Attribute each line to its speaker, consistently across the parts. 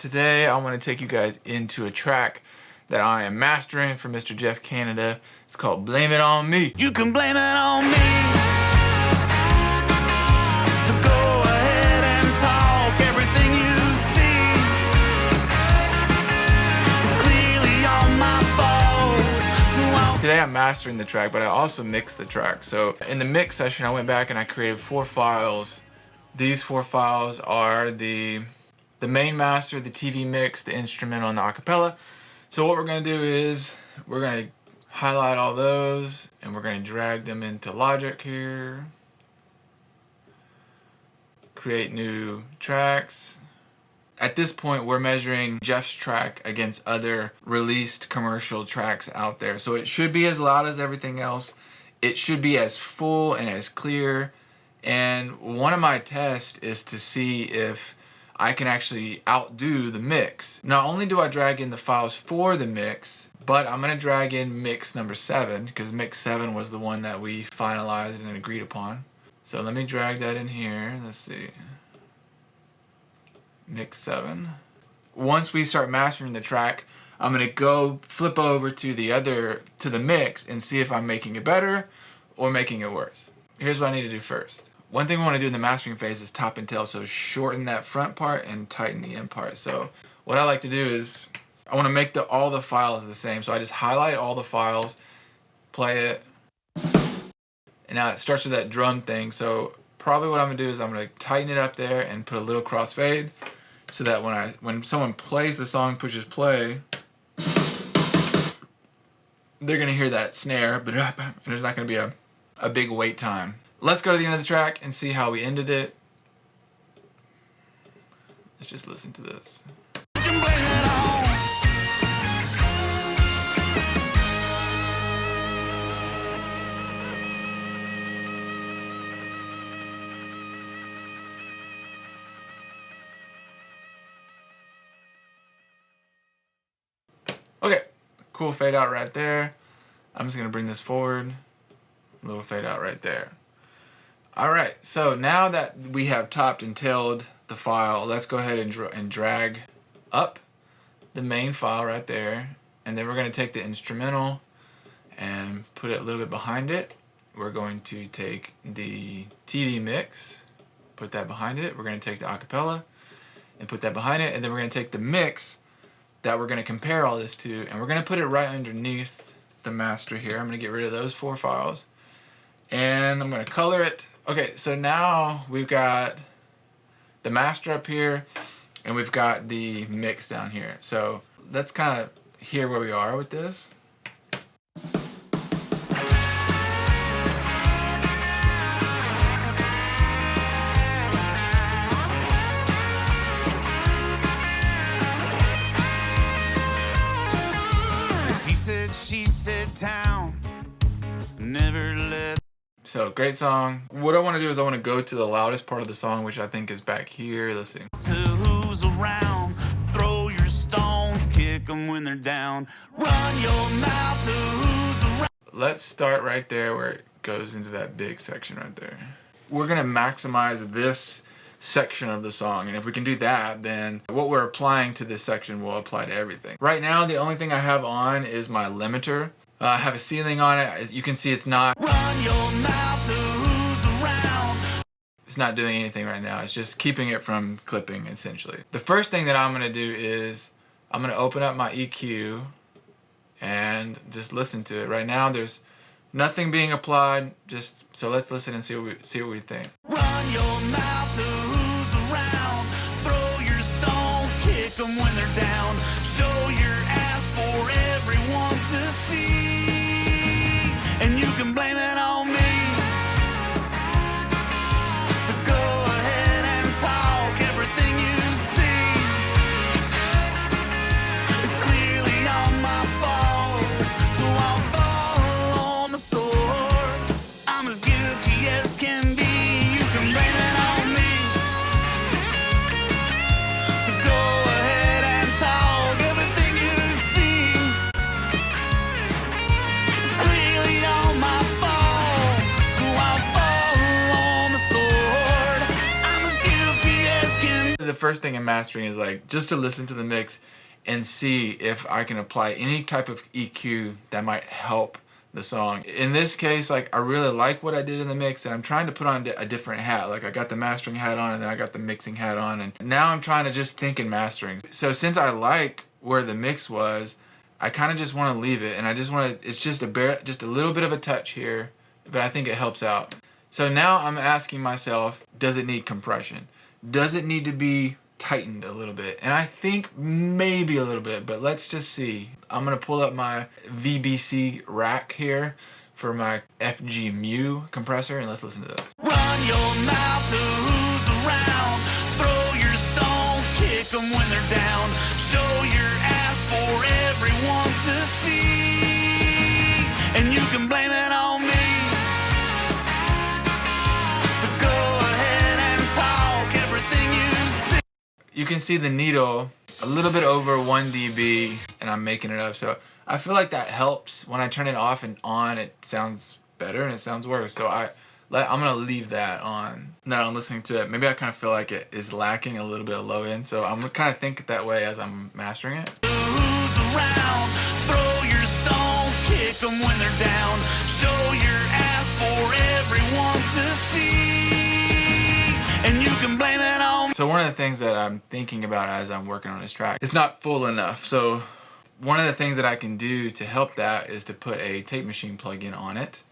Speaker 1: Today I want to take you guys into a track that I am mastering for Mr. Jeff Canada. It's called Blame It On Me.
Speaker 2: You can blame it on me. So go ahead and talk. Everything you see is clearly on my fault.
Speaker 1: Today I'm mastering the track, but I also mixed the track. So in the mix session I went back and I created 4 files. These 4 files are the main master, the TV mix, the instrumental, and the acapella. So what we're going to do is we're going to highlight all those and we're going to drag them into Logic here. Create new tracks. At this point we're measuring Jeff's track against other released commercial tracks out there. So it should be as loud as everything else. It should be as full and as clear. And one of my tests is to see if I can actually outdo the mix. Not only do I drag in the files for the mix, but I'm gonna drag in mix number 7 because mix 7 was the one that we finalized and agreed upon. So let me drag that in here. Let's see. Mix 7. Once we start mastering the track, I'm gonna go flip over to the mix and see if I'm making it better or making it worse. Here's what I need to do first. One thing we want to do in the mastering phase is top and tail, so shorten that front part and tighten the end part. So what I like to do is I want to make all the files the same. So I just highlight all the files, play it, and now it starts with that drum thing. So probably what I'm going to do is I'm going to tighten it up there and put a little crossfade so that when someone plays the song, pushes play, they're going to hear that snare, but there's not going to be a big wait time. Let's go to the end of the track and see how we ended it. Let's just listen to this.
Speaker 2: You can blame it on.
Speaker 1: Okay, cool fade out right there. I'm just gonna bring this forward. A little fade out right there. Alright, so now that we have topped and tailed the file, let's go ahead and drag up the main file right there. And then we're going to take the instrumental and put it a little bit behind it. We're going to take the TV mix, put that behind it. We're going to take the acapella and put that behind it. And then we're going to take the mix that we're going to compare all this to, and we're going to put it right underneath the master here. I'm going to get rid of those 4 files. And I'm going to color it. Okay, so now we've got the master up here and we've got the mix down here. So let's kind of hear where we are with this.
Speaker 2: He said, she said, town, never let.
Speaker 1: So great song. What I want to do is I want to go to the loudest part of the song, which I think is back here. Let's see.
Speaker 2: To who's around, throw your stones, kick them when they're down, run your mouth to who's around.
Speaker 1: Let's start right there where it goes into that big section right there. We're going to maximize this section of the song, and if we can do that, then what we're applying to this section will apply to everything. Right now the only thing I have on is my limiter. I have a ceiling on it. As you can see, it's not
Speaker 2: Run your mouth to who's around.
Speaker 1: It's not doing anything right now. It's just keeping it from clipping, essentially. The first thing that I'm going to do is I'm going to open up my EQ and just listen to it. Right now there's nothing being applied, so let's listen and see what we think.
Speaker 2: Run your mouth to who's around, throw your stones, kick them when they're down, show your ass for everyone to see. And you can blame it on me. So go ahead and talk. Everything you see is clearly on my fault. So I'll fall on the sword. I'm as guilty as can be. You can blame it on me.
Speaker 1: first thing in mastering is like just to listen to the mix and see if I can apply any type of EQ that might help the song. In this case, like I really like what I did in the mix, and I'm trying to put on a different hat. Like I got the mastering hat on, and then I got the mixing hat on, and now I'm trying to just think in mastering. So since I like where the mix was, I kind of just want to leave it, and I just want to, it's just a little bit of a touch here, but I think it helps out. So now I'm asking myself, does it need compression? Does it need to be tightened a little bit? And I think maybe a little bit, but let's just see. I'm gonna pull up my VBC rack here for my FG Mu compressor, and let's listen to this.
Speaker 2: Run your mouth to who's around. Throw your stones, kick them when they're down. Show your ass for everyone to see. And you can blame it on me. So go ahead and talk everything you see.
Speaker 1: You can see the needle a little bit over 1 dB, and I'm making it up. So I feel like that helps. When I turn it off and on, it sounds better and it sounds worse. So I'm gonna leave that on. Now I'm listening to it. Maybe I kind of feel like it is lacking a little bit of low end. So I'm gonna kind of think that way as I'm mastering it.
Speaker 2: Who's around? Throw your stones, kick them when they're down. Show your ass for everyone to see. And you can blame it on.
Speaker 1: So one of the things that I'm thinking about as I'm working on this track, it's not full enough. So one of the things that I can do to help that is to put a tape machine plugin on it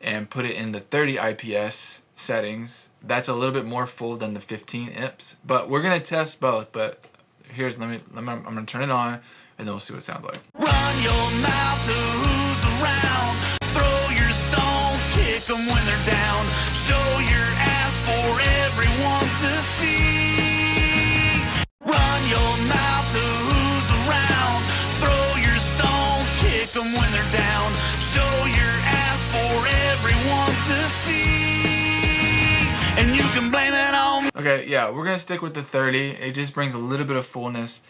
Speaker 1: and put it in the 30 IPS settings. That's a little bit more full than the 15 IPS, but we're gonna test both. But here's, I'm gonna turn it on and then we'll see what it sounds like.
Speaker 2: Run your mouth to who's around. Throw your stones, kick them when they're down. Show your ass for everyone to see. Run your mouth to who's around. Throw your stones, kick them when they're down. Show your ass for everyone to see. And you can blame it on.
Speaker 1: Okay, yeah, we're gonna stick with the 30. It just brings a little bit of fullness.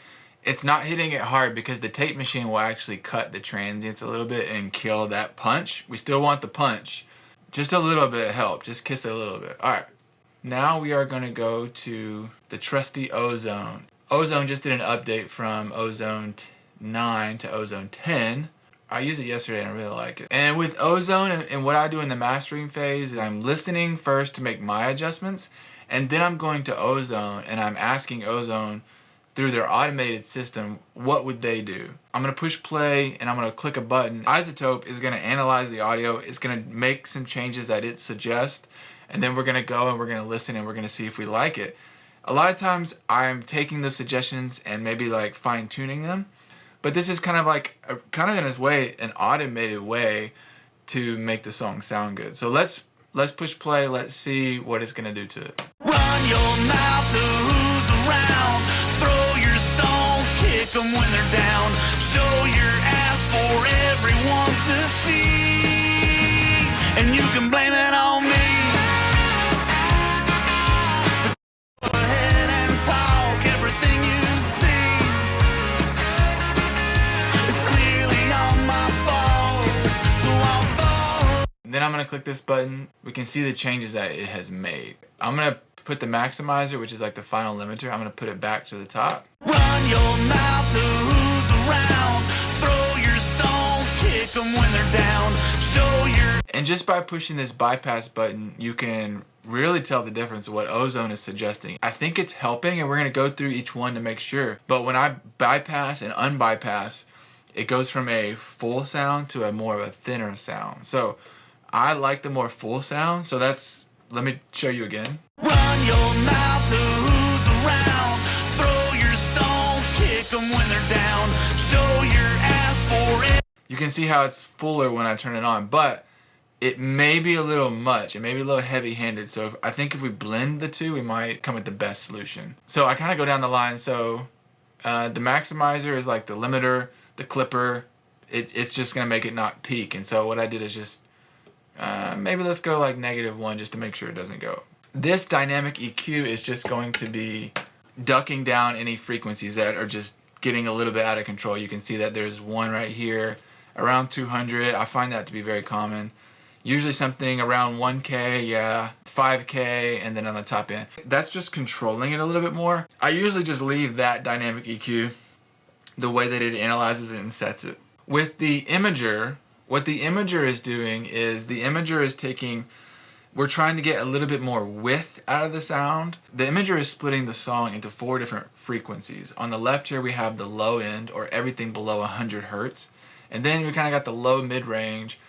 Speaker 1: It's not hitting it hard because the tape machine will actually cut the transients a little bit and kill that punch. We still want the punch. Just a little bit of help. Just kiss it a little bit. All right. Now we are going to go to the trusty Ozone. Ozone just did an update from Ozone 9 to Ozone 10. I used it yesterday and I really like it. And with Ozone and what I do in the mastering phase is I'm listening first to make my adjustments, and then I'm going to Ozone and I'm asking Ozone through their automated system, what would they do? I'm gonna push play and I'm gonna click a button. iZotope is gonna analyze the audio. It's gonna make some changes that it suggests, and then we're gonna go and we're gonna listen and we're gonna see if we like it. A lot of times I'm taking those suggestions and maybe like fine tuning them, but this is kind of like, kind of in its way, an automated way to make the song sound good. So let's push play, let's see what it's gonna do to it.
Speaker 2: Run your mouth to who's around. Throw your stones, kick them when they're down. Show your ass for everyone to see. And you can blame it on me. So go ahead and talk everything you see. It's clearly on my fault, so I'll fall.
Speaker 1: Then I'm gonna click this button. We can see the changes that it has made. I'm gonna put the maximizer, which is like the final limiter, I'm gonna put it back to the top.
Speaker 2: Run your mouth to who's around. Throw your stones, kick them when they're down. Show your.
Speaker 1: And just by pushing this bypass button, you can really tell the difference of what Ozone is suggesting. I think it's helping, and we're gonna go through each one to make sure. But when I bypass and unbypass, it goes from a full sound to a more of a thinner sound. So I like the more full sound, so let me show you again.
Speaker 2: Run your mouth to who's around. Throw your stones, kick them when they're down. Show your ass for it.
Speaker 1: You can see how it's fuller when I turn it on, but it may be a little much. It may be a little heavy-handed. So I think if we blend the two, we might come with the best solution. So I kind of go down the line. So the maximizer is like the limiter, the clipper. It's just gonna make it not peak. And so what I did is just maybe let's go like -1 just to make sure it doesn't go. This dynamic EQ is just going to be ducking down any frequencies that are just getting a little bit out of control. You can see that there's one right here around 200. I find that to be very common. Usually something around 1K, yeah, 5K, and then on the top end. That's just controlling it a little bit more. I usually just leave that dynamic EQ the way that it analyzes it and sets it. With the imager, what the imager is doing is the imager is taking, we're trying to get a little bit more width out of the sound. The imager is splitting the song into 4 different frequencies. On the left here we have the low end, or everything below 100 hertz. And then we kind of got the low mid-range,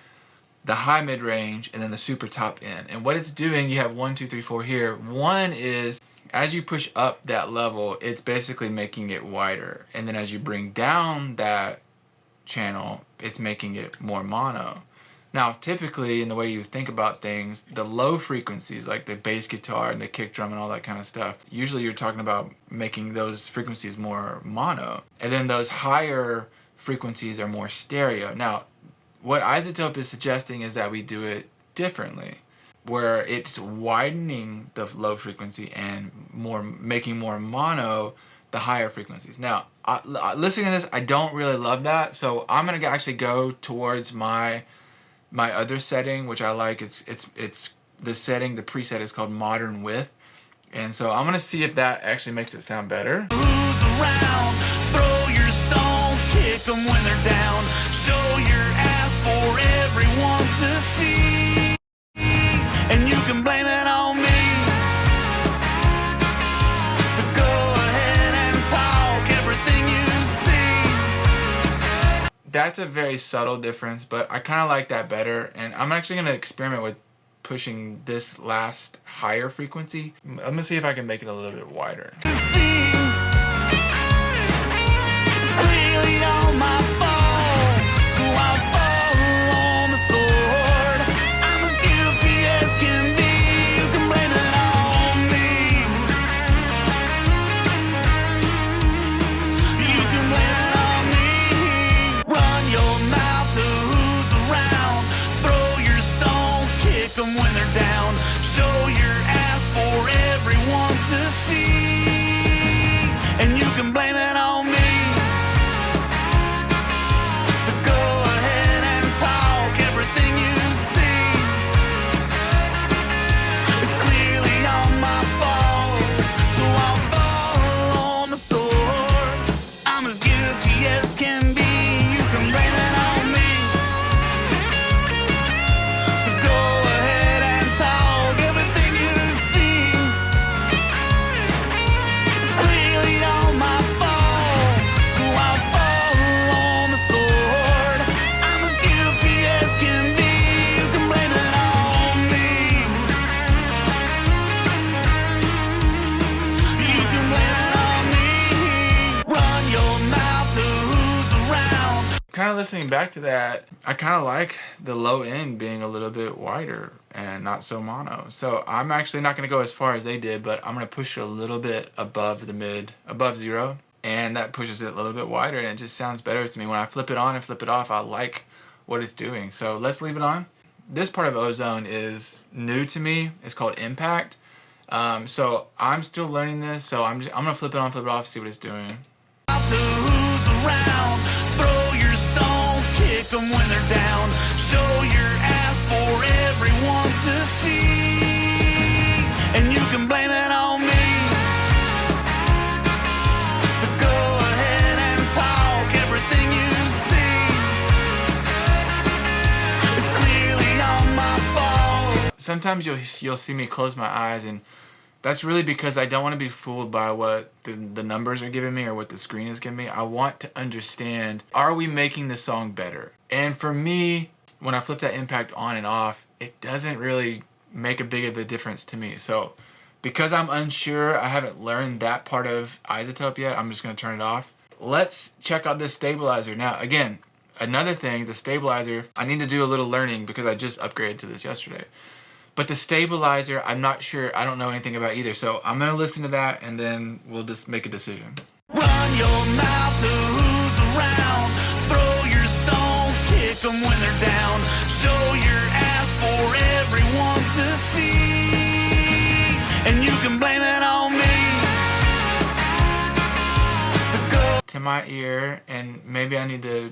Speaker 1: the high mid-range, and then the super top end. And what it's doing, you have 1, 2, 3, 4 here. 1 is, as you push up that level, it's basically making it wider. And then as you bring down that channel, it's making it more mono. Now, typically, in the way you think about things, the low frequencies, like the bass guitar and the kick drum and all that kind of stuff, usually you're talking about making those frequencies more mono. And then those higher frequencies are more stereo. Now, what iZotope is suggesting is that we do it differently, where it's widening the low frequency and making more mono the higher frequencies. Now, listening to this, I don't really love that, so I'm gonna actually go towards my other setting, which I like. It's the setting, the preset is called Modern Width, and so I'm gonna see if that actually makes it sound better.
Speaker 2: Who's around? Throw your stones, kick them when they're down. Show your ass for everyone to see, and you can blame it on me. So go ahead and talk everything you see.
Speaker 1: That's a very subtle difference, but I kind of like that better, and I'm actually gonna experiment with pushing this last higher frequency. I'm gonna see if I can make it a little bit wider.
Speaker 2: It's clearly all my fault, so I'll fall on the sword. I'm as guilty as can be. You can blame it on me. You can blame it on me. Run your mouth to who's around. Throw your stones, kick them when they're down. Show your ass for everyone to see, and you can blame it on me. So go ahead and talk everything you see. It's clearly all my fault, so I'll fall on the sword. I'm as guilty as can be. You can blame it on me. So go ahead and talk everything you see. It's clearly all my fault, so I'll fall on the sword. I'm as guilty as can be. You can blame it on me. You can blame it on me. Run your mouth to who's around.
Speaker 1: Kind of listening back to that, I kind of like the low end being a little bit wider and not so mono. So I'm actually not going to go as far as they did, but I'm going to push it a little bit above 0, and that pushes it a little bit wider, and it just sounds better to me. When I flip it on and flip it off, I like what it's doing. So let's leave it on. This part of Ozone is new to me. It's called Impact. So I'm still learning this, so I'm going to flip it on, flip it off, see what it's doing.
Speaker 2: To who's around, throw your stones, kick them when they're down. Show your ass for everyone to see, and you can blame it on me. So go ahead and talk everything you see. It's clearly all my fault.
Speaker 1: Sometimes you'll see me close my eyes, and that's really because I don't want to be fooled by what the numbers are giving me or what the screen is giving me. I want to understand, are we making the song better? And for me, when I flip that impact on and off, it doesn't really make a big of a difference to me. So because I'm unsure, I haven't learned that part of iZotope yet, I'm just going to turn it off. Let's check out this stabilizer. Now, again, another thing, the stabilizer, I need to do a little learning because I just upgraded to this yesterday. But the stabilizer, I'm not sure, I don't know anything about either. So I'm going to listen to that and then we'll just make a decision.
Speaker 2: Run your mouth to who's around. Throw your stones, kick them when they're down. Show your ass for everyone to see, and you can blame it on me. So go
Speaker 1: To my ear, and maybe I need to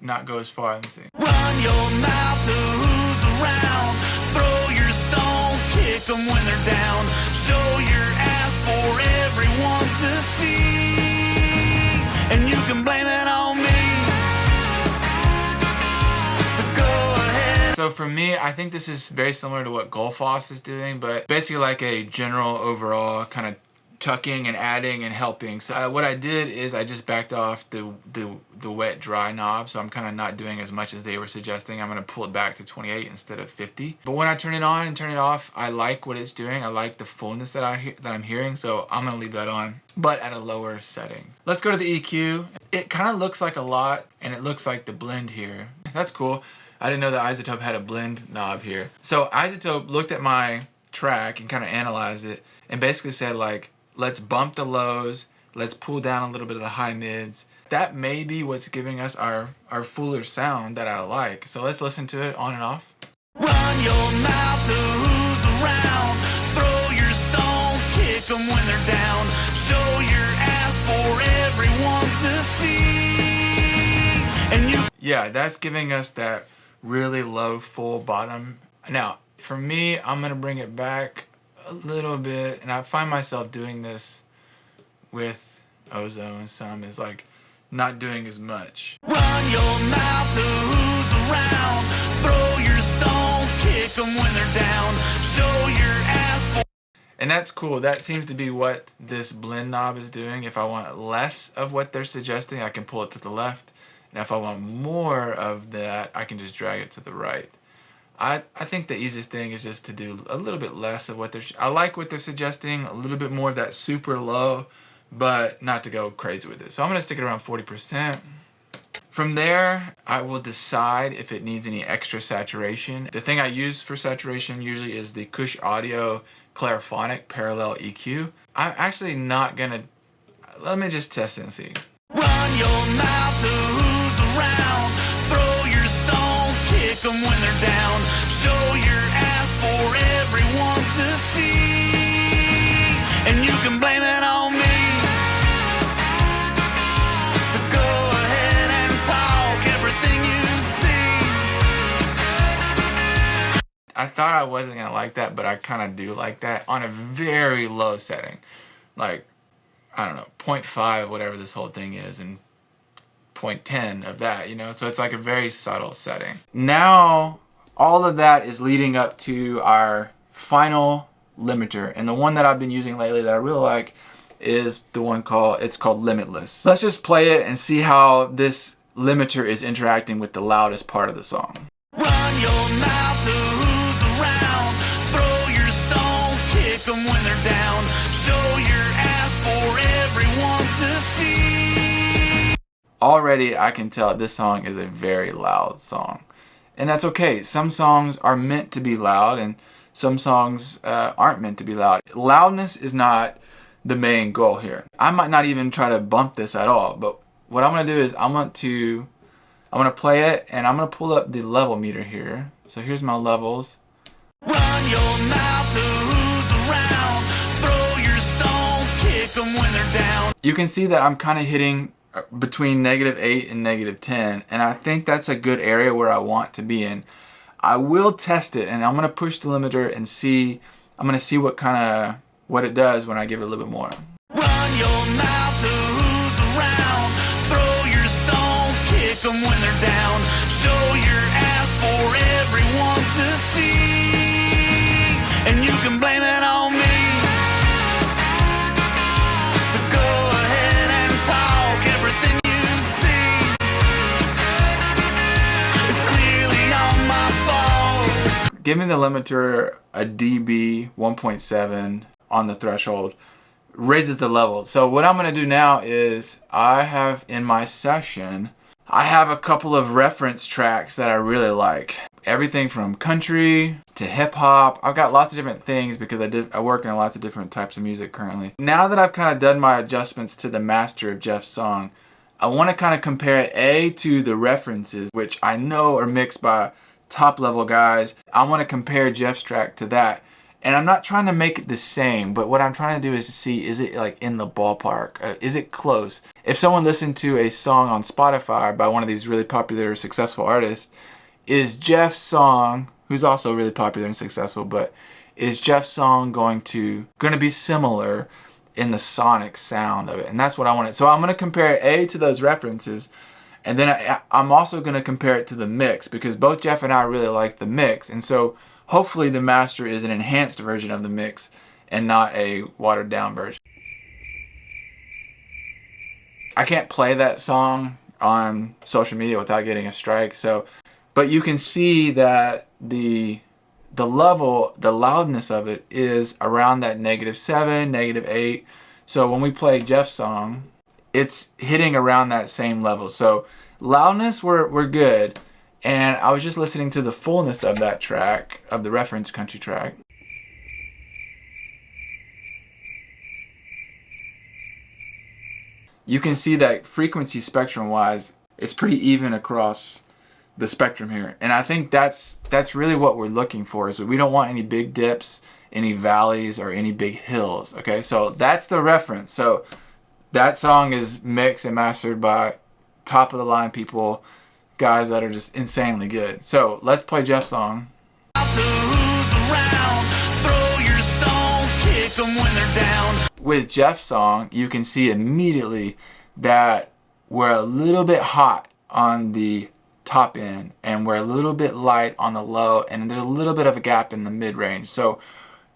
Speaker 1: not go as far. Let me see.
Speaker 2: run your mouth to who's around. around. Throw your stones, kick them when they're down. Show your ass for everyone to see. And you can blame it on me. So go ahead.
Speaker 1: So for me, I think this is very similar to what Goldfoss is doing, but basically like a general overall kind of tucking and adding and helping. So what I did is I just backed off the wet dry knob, so I'm kind of not doing as much as they were suggesting. I'm going to pull it back to 28 instead of 50. But when I turn it on and turn it off, I like what it's doing. I like the fullness that I'm hearing, so I'm going to leave that on, but at a lower setting. Let's go to the EQ. It kind of looks like a lot, and it looks like the blend here. That's cool. I didn't know that iZotope had a blend knob here. So iZotope looked at my track and kind of analyzed it and basically said, like, let's bump the lows, let's pull down a little bit of the high mids. That may be what's giving us our fuller sound that I like. So let's listen to it on and off.
Speaker 2: Run your mouth to who's around. Throw your stones, kick them when they're down. Show your ass for everyone to see. And you...
Speaker 1: Yeah, that's giving us that really low full bottom. Now, for me, I'm gonna bring it back a little bit, and I find myself doing this with Ozone and some, is like not doing as much.
Speaker 2: Run your mouth to who's around. Throw your stones, kick them when they're down. Show your ass for...
Speaker 1: And that's cool. That seems to be what this blend knob is doing. If I want less of what they're suggesting, I can pull it to the left. And if I want more of that, I can just drag it to the right. I think the easiest thing is just to do a little bit less of what they're... I like what they're suggesting, a little bit more of that super low, but not to go crazy with it. So I'm going to stick it around 40%. From there, I will decide if it needs any extra saturation. The thing I use for saturation usually is the Kush Audio Clairphonic Parallel EQ. I'm actually not going to... Let me just test it and see.
Speaker 2: Run your mouth to who's around. Throw your stones, kick them when they're down. Show your ass for everyone to see. And you can blame it on me. So go ahead and talk everything you see.
Speaker 1: I thought I wasn't going to like that, but I kind of do like that on a very low setting. Like, I don't know, 0.5, whatever this whole thing is, and 0.10 of that, you know? So it's like a very subtle setting. Now, all of that is leading up to our final limiter. And the one that I've been using lately that I really like is the one called Limitless. Let's just play it and see how this limiter is interacting with the loudest part of the song.
Speaker 2: Run your mouth to who's around. Throw your stones, kick them when they're down. Show your ass for everyone to see.
Speaker 1: Already I can tell this song is a very loud song. And that's okay. Some songs are meant to be loud and some songs aren't meant to be loud. Loudness is not the main goal here. I might not even try to bump this at all, but what I'm going to do is I'm going to play it and I'm going to pull up the level meter here. So here's my levels.
Speaker 2: Run your mouth to who's around. Throw your stones, kick them when they're down.
Speaker 1: You can see that I'm kind of hitting between -8 and -10, and I think that's a good area where I want to be in. I will test it, and I'm going to push the limiter and see. I'm going to see what it does when I give it a little bit more.
Speaker 2: Run your mouth to who's around. Throw your stones, kick them when they're down. Show your ass for everyone to see. And you can blame it on me. So go ahead and talk everything you see. It's clearly on my fault.
Speaker 1: Giving the limiter a dB 1.7 on the threshold raises the level. So what I'm going to do now is I have in my session, I have a couple of reference tracks that I really like. Everything from country to hip hop. I've got lots of different things because I work in lots of different types of music currently. Now that I've kind of done my adjustments to the master of Jeff's song, I want to kind of compare it to the references, which I know are mixed by top level guys. I want to compare Jeff's track to that. And I'm not trying to make it the same, but what I'm trying to do is to see, is it like in the ballpark? Is it close? If someone listened to a song on Spotify by one of these really popular, successful artists, is Jeff's song who's also really popular and successful, but is Jeff's song going to be similar in the sonic sound of it? And that's what I wanted. So I'm going to compare A to those references, and then I'm also going to compare it to the mix, because both Jeff and I really like the mix. And so hopefully the master is an enhanced version of the mix and not a watered down version. I can't play that song on social media without getting a strike. So, but you can see that the level, the loudness of it is around that -7, -8. So when we play Jeff's song, it's hitting around that same level. So loudness, we're good. And I was just listening to the fullness of that track, of the reference country track. You can see that frequency spectrum wise, it's pretty even across the spectrum here. And I think that's really what we're looking for, is we don't want any big dips, any valleys, or any big hills. Okay, so that's the reference. So that song is mixed and mastered by top of the line people, guys that are just insanely good. So let's play Jeff's song. With Jeff's song, you can see immediately that we're a little bit hot on the top end and we're a little bit light on the low, and there's a little bit of a gap in the mid-range. So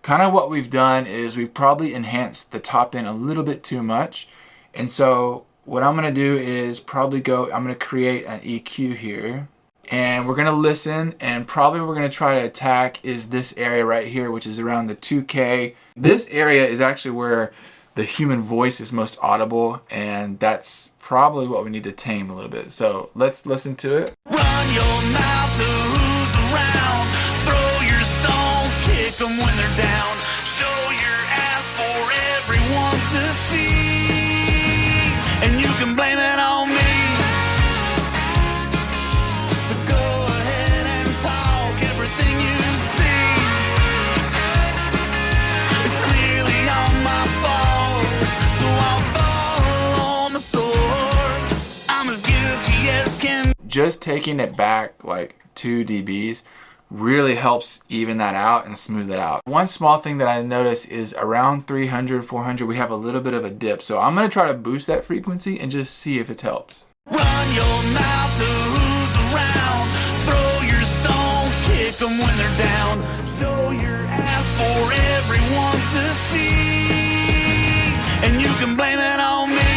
Speaker 1: kind of what we've done is we've probably enhanced the top end a little bit too much. And so what I'm going to do is I'm going to create an EQ here, and we're going to listen, and probably we're going to try to attack is this area right here, which is around the 2K. This area is actually where the human voice is most audible, and that's probably what we need to tame a little bit. So let's listen to it.
Speaker 2: Run your mouth to who's around. Throw your stones, kick them when they're down. Show your ass for everyone to see, and you can blame it on me. So go ahead and talk everything you see. It's clearly on my fault, so I'll fall on the sword. I'm as guilty as can.
Speaker 1: Just taking it back like 2 dBs really helps even that out and smooth it out. One small thing that I noticed is around 300, 400, we have a little bit of a dip. So I'm going to try to boost that frequency and just see if it helps.
Speaker 2: Run your mouth to who's around. Throw your stones, kick them when they're down. Show your ass for everyone to see, and you can blame it on me.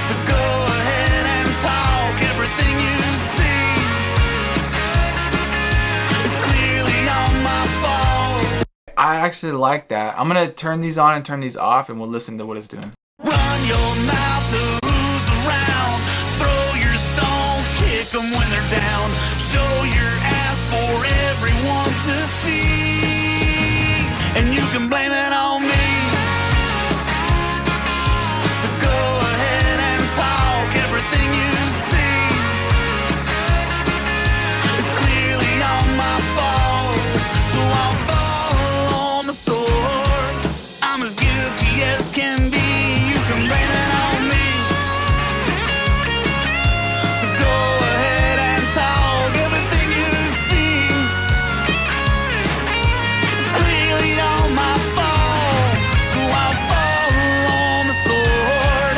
Speaker 2: So go ahead and talk everything you see. It's clearly on my fault.
Speaker 1: I actually like that. I'm going to turn these on and turn these off, and we'll listen to what it's doing.
Speaker 2: Run your mouth to who's around. Throw your stones, kick them when they're down. Show your ass for everyone to see, and you can blame it on me. So go ahead and talk everything you see. It's clearly on my fault, so I'll fall on the sword. I'm as guilty as can be. You can blame it on me. So go ahead and talk everything you see. It's clearly on my fault, so I'll fall on the sword.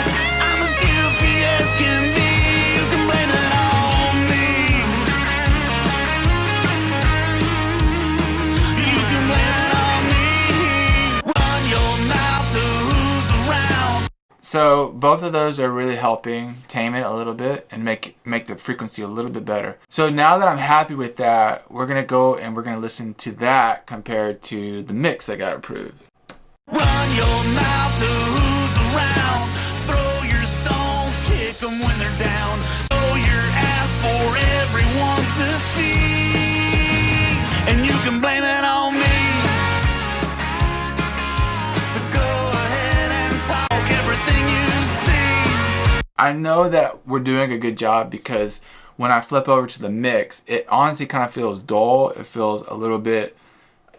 Speaker 2: I'm as guilty as can be. You can blame it on me. You can blame it on me. Run your mouth to who's around.
Speaker 1: So both of those are really helping tame it a little bit and make the frequency a little bit better. So now that I'm happy with that, we're going to go and we're going to listen to that compared to the mix that got approved.
Speaker 2: Run your mouth to who's around. Throw your stones, kick them when they're down. Show your ass for everyone to see, and you can blame it on me. So go ahead and talk everything you see.
Speaker 1: I know that we're doing a good job because when I flip over to the mix, it honestly kind of feels dull. It feels a little bit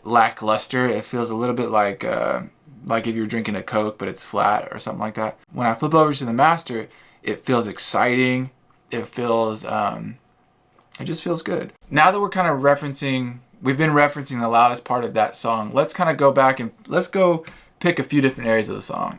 Speaker 1: lackluster. It feels a little bit like if you're drinking a Coke but it's flat or something like that. When I flip over to the master, it feels exciting. It feels It just feels good. Now that we're kind of we've been referencing the loudest part of that song, let's kind of go back and let's go pick a few different areas of the song.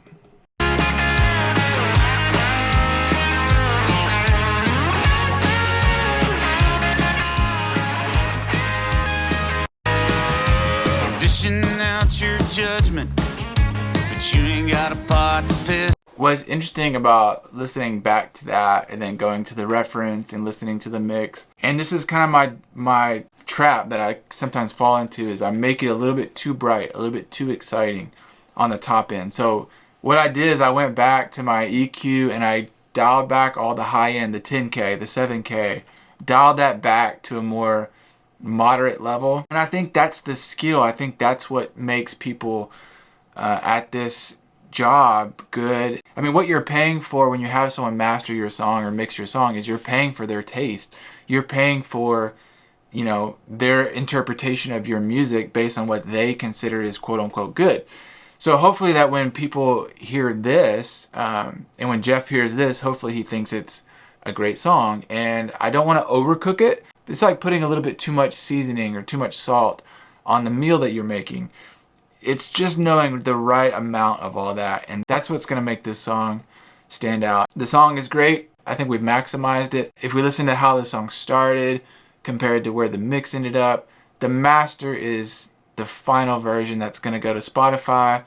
Speaker 2: Dishing out your judgment, but you ain't got a pot to piss.
Speaker 1: What's interesting about listening back to that and then going to the reference and listening to the mix, and this is kind of my trap that I sometimes fall into, is I make it a little bit too bright, a little bit too exciting on the top end. So what I did is I went back to my EQ and I dialed back all the high end, the 10K, the 7K, dialed that back to a more moderate level. And I think that's the skill. I think that's what makes people at this job good. I mean, what you're paying for when you have someone master your song or mix your song is you're paying for their taste. You're paying for, you know, their interpretation of your music based on what they consider is quote unquote good. So hopefully that when people hear this, and when Jeff hears this, hopefully he thinks it's a great song. And I don't want to overcook it. It's like putting a little bit too much seasoning or too much salt on the meal that you're making. It's just knowing the right amount of all that, and that's what's going to make this song stand out. The song is great. I think we've maximized it. If we listen to how the song started compared to where the mix ended up, the master is the final version that's going to go to Spotify.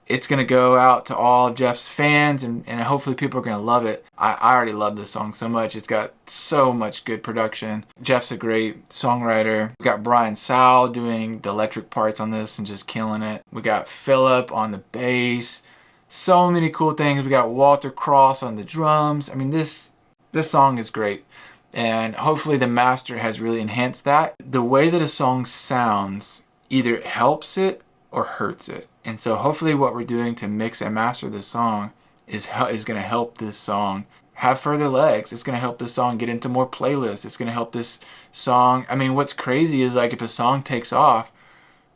Speaker 1: It's going to go out to all Jeff's fans, and hopefully people are going to love it. I already love this song so much. It's got so much good production. Jeff's a great songwriter. We got Brian Sal doing the electric parts on this and just killing it. We got Philip on the bass. So many cool things. We got Walter Cross on the drums. I mean, this song is great. And hopefully the master has really enhanced that. The way that a song sounds either helps it or hurts it. And so hopefully what we're doing to mix and master this song is going to help this song have further legs. It's going to help this song get into more playlists. It's going to help this song. I mean, what's crazy is like if a song takes off,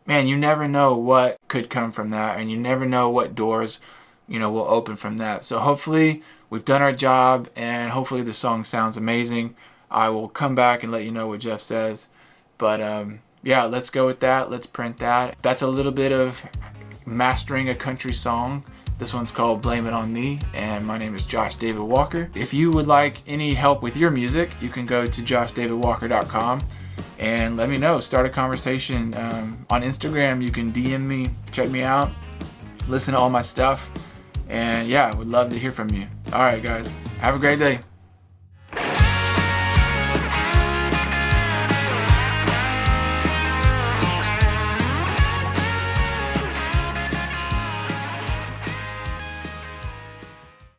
Speaker 1: man, you never know what could come from that, and you never know what doors, you know, will open from that. So hopefully we've done our job, and hopefully the song sounds amazing. I will come back and let you know what Jeff says. But yeah, let's go with that. Let's print that. That's a little bit of mastering a country song. This one's called Blame It On Me, and my name is Josh David Walker. If you would like any help with your music, you can go to joshdavidwalker.com and let me know. Start a conversation on Instagram. You can DM me, check me out, listen to all my stuff, and yeah, I would love to hear from you. All right, guys, have a great day.